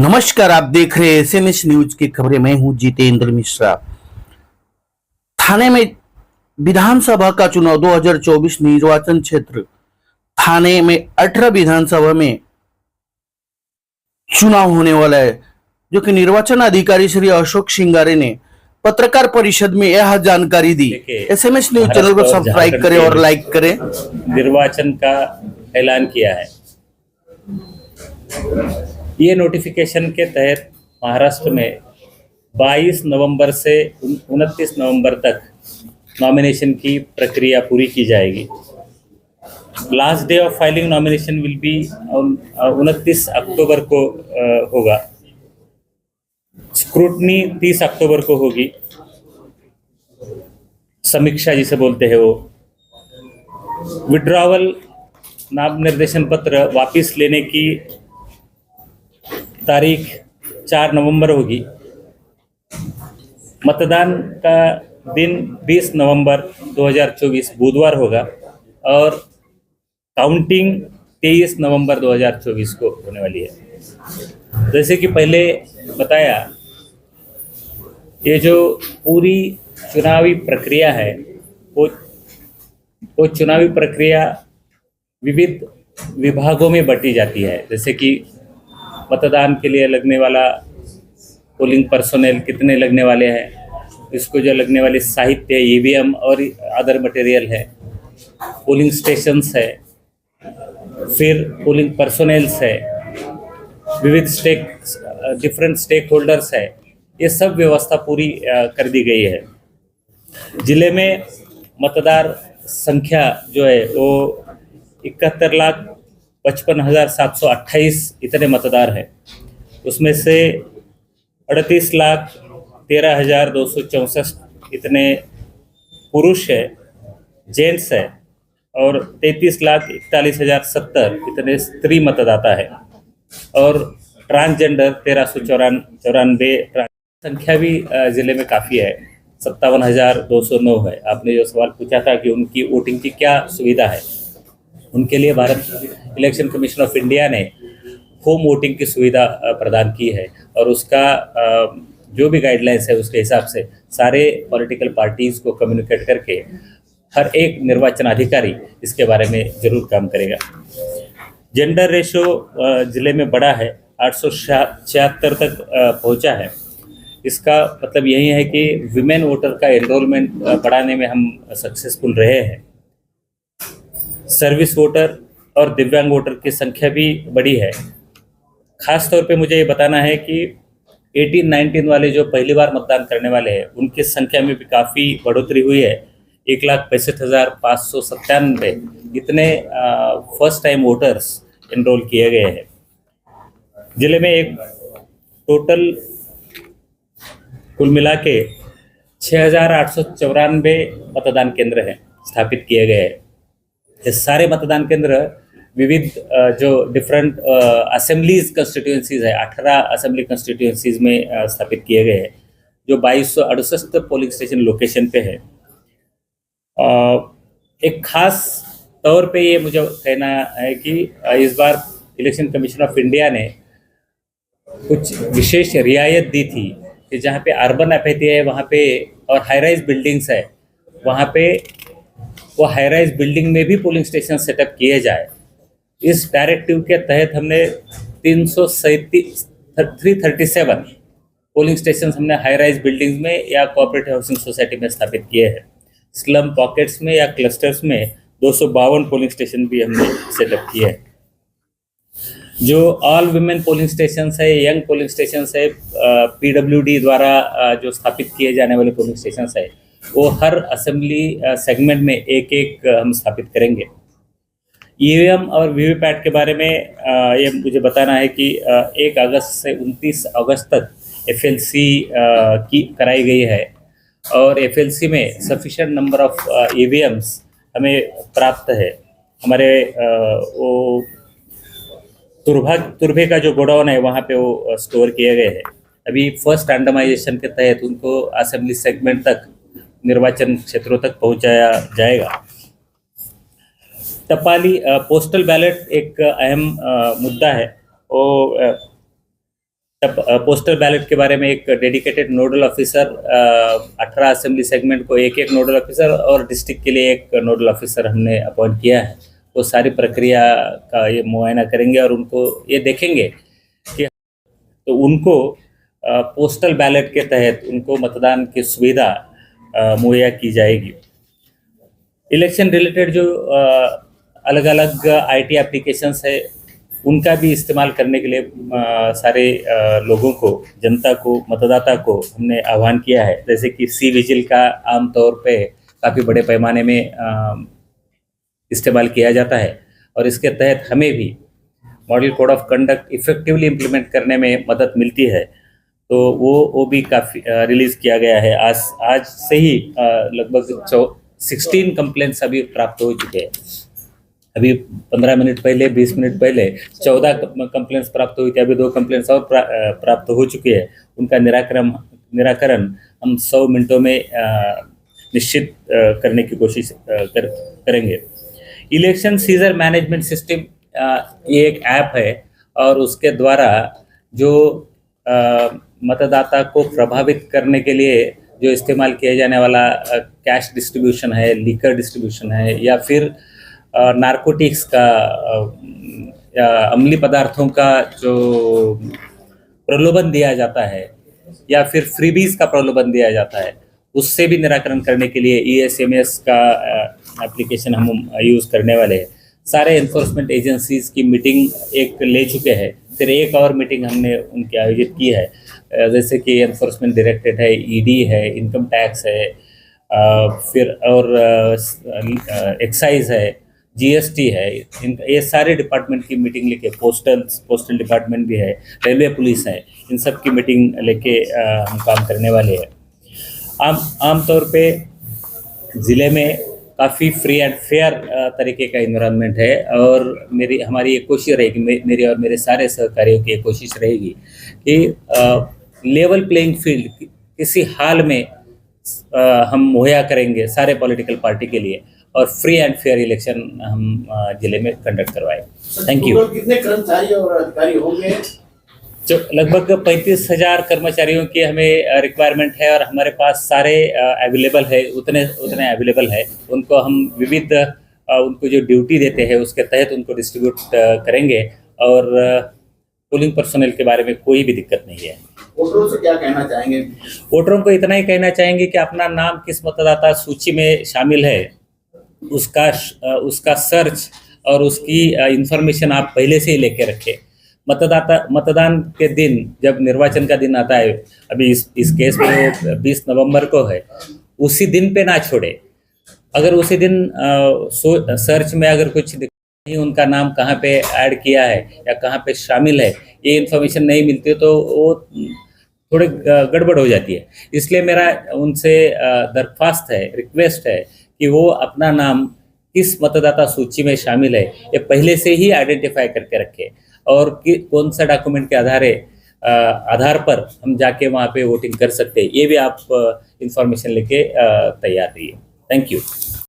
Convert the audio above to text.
नमस्कार, आप देख रहे हैं एसएमएस न्यूज की खबरें। मैं हूं जितेंद्र मिश्रा। थाने में विधानसभा का चुनाव 2024 निर्वाचन क्षेत्र थाने में 18 विधानसभा में चुनाव होने वाला है, जो कि निर्वाचन अधिकारी श्री अशोक सिंगारे ने पत्रकार परिषद में यह जानकारी दी। एसएमएस न्यूज चैनल को सब्सक्राइब करें और लाइक करें। निर्वाचन का ऐलान किया है। ये नोटिफिकेशन के तहत महाराष्ट्र में 22 नवंबर से 29 नवंबर तक नॉमिनेशन की प्रक्रिया पूरी की जाएगी। Last day of filing nomination will be 29 अक्टूबर को होगा। स्क्रूटनी 30 अक्टूबर को होगी। समीक्षा जिसे बोलते हैं वो। विड्रॉवल नाम निर्देशन पत्र वापस लेने की तारीख 4 नवंबर होगी। मतदान का दिन 20 नवंबर 2024 बुधवार होगा और काउंटिंग 23 नवंबर 2024 को होने वाली है। जैसे कि पहले बताया, ये जो पूरी चुनावी प्रक्रिया है वो चुनावी प्रक्रिया विविध विभागों में बंटी जाती है। जैसे कि मतदान के लिए लगने वाला पोलिंग पर्सोनेल कितने लगने वाले हैं, इसको जो लगने वाली साहित्य ईवीएम और अदर मटेरियल है, पोलिंग स्टेशंस है, फिर पोलिंग पर्सोनेल्स है, विविध डिफरेंट स्टेक होल्डर्स है, ये सब व्यवस्था पूरी कर दी गई है। जिले में मतदार संख्या जो है वो 71,55,728 इतने मतदार हैं। उसमें से 38,13,264 इतने पुरुष है, जेंट्स है, और 33,41,070 इतने स्त्री मतदाता है, और ट्रांसजेंडर 1,394 संख्या भी जिले में काफ़ी है। 57,209 है। आपने जो सवाल पूछा था कि उनकी वोटिंग की क्या सुविधा है, उनके लिए Bharat election commission of India ने होम वोटिंग की सुविधा प्रदान की है, और उसका जो भी गाइडलाइंस है उसके हिसाब से सारे पॉलिटिकल पार्टीज़ को कम्युनिकेट करके हर एक निर्वाचन अधिकारी इसके बारे में ज़रूर काम करेगा। जेंडर रेशो ज़िले में बड़ा है, 876 तक पहुंचा है। इसका मतलब यही है कि विमेन वोटर का एनरोलमेंट बढ़ाने में हम सक्सेसफुल रहे हैं। सर्विस वोटर और दिव्यांग वोटर की संख्या भी बढ़ी है। खास तौर पे मुझे ये बताना है कि 18-19 वाले जो पहली बार मतदान करने वाले हैं उनकी संख्या में भी काफ़ी बढ़ोतरी हुई है। 1,65,597 इतने फर्स्ट टाइम वोटर्स एनरोल किए गए हैं। जिले में एक टोटल कुल मिला के 6,894 मतदान केंद्र हैं स्थापित किए गए हैं। ये सारे मतदान केंद्र विविध जो डिफरेंट असेंबलीज कंस्टिट्यूएंसीज है, 18 असेंबली कंस्टिट्यूएंसीज में स्थापित किए गए हैं, जो 2268 पोलिंग स्टेशन लोकेशन पे है। एक खास तौर पे ये मुझे कहना है कि इस बार इलेक्शन कमीशन ऑफ इंडिया ने कुछ विशेष रियायत दी थी कि जहाँ पे अर्बन अपैथी है वहाँ पे और हाई राइज बिल्डिंग्स है वहाँ पे वो हाई राइज बिल्डिंग में भी पोलिंग स्टेशन सेटअप किए जाए। इस डायरेक्टिव के तहत हमने 337 पोलिंग स्टेशन हमने हाई राइज बिल्डिंग्स में या कोऑपरेटिव हाउसिंग सोसाइटी में स्थापित किए हैं। स्लम पॉकेट्स में या क्लस्टर्स में 252 पोलिंग स्टेशन भी हमने सेटअप किए हैं। जो ऑल वुमेन पोलिंग स्टेशन है, यंग पोलिंग स्टेशन है, PWD द्वारा जो स्थापित किए जाने वाले पोलिंग स्टेशन है, वो हर असेंबली सेगमेंट में एक एक हम स्थापित करेंगे। ईवीएम और वीवीपैट के बारे में ये मुझे बताना है कि 1 अगस्त से 29 अगस्त तक FLC की कराई गई है, और FLC में सफिशिएंट नंबर ऑफ EVMs हमें प्राप्त है। हमारे वो तुर्भे का जो गोडाउन है वहाँ पे वो स्टोर किए गए हैं। अभी फर्स्ट रैंडमाइजेशन के तहत उनको असेंबली सेगमेंट तक, निर्वाचन क्षेत्रों तक पहुंचाया जाएगा। टपाली पोस्टल बैलेट एक अहम मुद्दा है। वो पोस्टल बैलेट के बारे में एक dedicated nodal officer, 18 assembly segment को एक एक नोडल ऑफिसर और डिस्ट्रिक्ट के लिए एक नोडल ऑफिसर हमने अपॉइंट किया है। वो सारी प्रक्रिया का ये मुआयना करेंगे और उनको ये देखेंगे कि तो उनको पोस्टल बैलेट के तहत उनको मतदान की सुविधा मुहैया की जाएगी। इलेक्शन रिलेटेड जो अलग अलग आईटी एप्लीकेशंस है उनका भी इस्तेमाल करने के लिए सारे लोगों को, जनता को, मतदाता को हमने आह्वान किया है। जैसे कि सी विजिल का आमतौर पे काफ़ी बड़े पैमाने में इस्तेमाल किया जाता है और इसके तहत हमें भी model code of conduct effectively implement करने में मदद मिलती है। तो वो भी काफ़ी रिलीज़ किया गया है। आज से ही लगभग 16 कंप्लेंट्स अभी प्राप्त हो चुके हैं। अभी 15 मिनट पहले, 20 मिनट पहले 14 कंप्लेंट्स प्राप्त हुई थी। अभी 2 कंप्लेंट्स और प्राप्त हो चुके हैं। उनका निराकरण हम 100 मिनटों में निश्चित करने की कोशिश करेंगे। इलेक्शन सीजर मैनेजमेंट सिस्टम ये एक ऐप है और उसके द्वारा जो मतदाता को प्रभावित करने के लिए जो इस्तेमाल किया जाने वाला कैश डिस्ट्रीब्यूशन है, लीकर डिस्ट्रीब्यूशन है, या फिर नारकोटिक्स का या अम्लीय पदार्थों का जो प्रलोभन दिया जाता है या फिर फ्रीबीज का प्रलोभन दिया जाता है, उससे भी निराकरण करने के लिए ESMS का एप्लीकेशन हम यूज़ करने वाले हैं। सारे एनफोर्समेंट एजेंसीज की मीटिंग एक ले चुके हैं, फिर एक और मीटिंग हमने उनकी आयोजित की है। जैसे कि एनफोर्समेंट डायरेक्टरेट है, ED है, इनकम टैक्स है, फिर और एक्साइज है, GST है। ये सारे डिपार्टमेंट की मीटिंग लेके, पोस्टल डिपार्टमेंट भी है, रेलवे पुलिस है, इन सब की मीटिंग लेके हम काम करने वाले हैं। आमतौर पे ज़िले में काफ़ी फ्री एंड फेयर तरीके का इन्वायरमेंट है और हमारी ये कोशिश रहेगी, मेरी और मेरे सारे सहकारियों की ये कोशिश रहेगी कि लेवल प्लेइंग फील्ड किसी हाल में हम मुहैया करेंगे सारे पॉलिटिकल पार्टी के लिए और फ्री एंड फेयर इलेक्शन हम जिले में कंडक्ट करवाएं। Thank you. कितने कर्मचारी और अधिकारी होंगे? जो लगभग 35,000 कर्मचारियों की हमें रिक्वायरमेंट है और हमारे पास सारे अवेलेबल है, उतने अवेलेबल है। उनको हम विविध उनको जो ड्यूटी देते हैं उसके तहत उनको डिस्ट्रीब्यूट करेंगे और पोलिंग पर्सनल के बारे में कोई भी दिक्कत नहीं है। वोटरों से क्या कहना चाहेंगे? वोटरों को इतना ही कहना चाहेंगे कि अपना नाम किस मतदाता सूची में शामिल है उसका सर्च और उसकी इंफॉर्मेशन आप पहले से ही लेके रखें। मतदान के दिन जब निर्वाचन का दिन आता है, अभी इस केस में 20 नवंबर को है, उसी दिन पे ना छोड़े। अगर उसी दिन सर्च में अगर कुछ नहीं, उनका नाम कहाँ पे ऐड किया है या कहाँ पे शामिल है, ये इन्फॉर्मेशन नहीं मिलती तो वो थोड़े गड़बड़ हो जाती है। इसलिए मेरा उनसे दरख्वास्त है, रिक्वेस्ट है कि वो अपना नाम किस मतदाता सूची में शामिल है ये पहले से ही आइडेंटिफाई करके रखे और कौन सा डॉक्यूमेंट के आधार पर हम जाके वहाँ पे वोटिंग कर सकते हैं, ये भी आप इंफॉर्मेशन लेके तैयार रहिए। Thank you.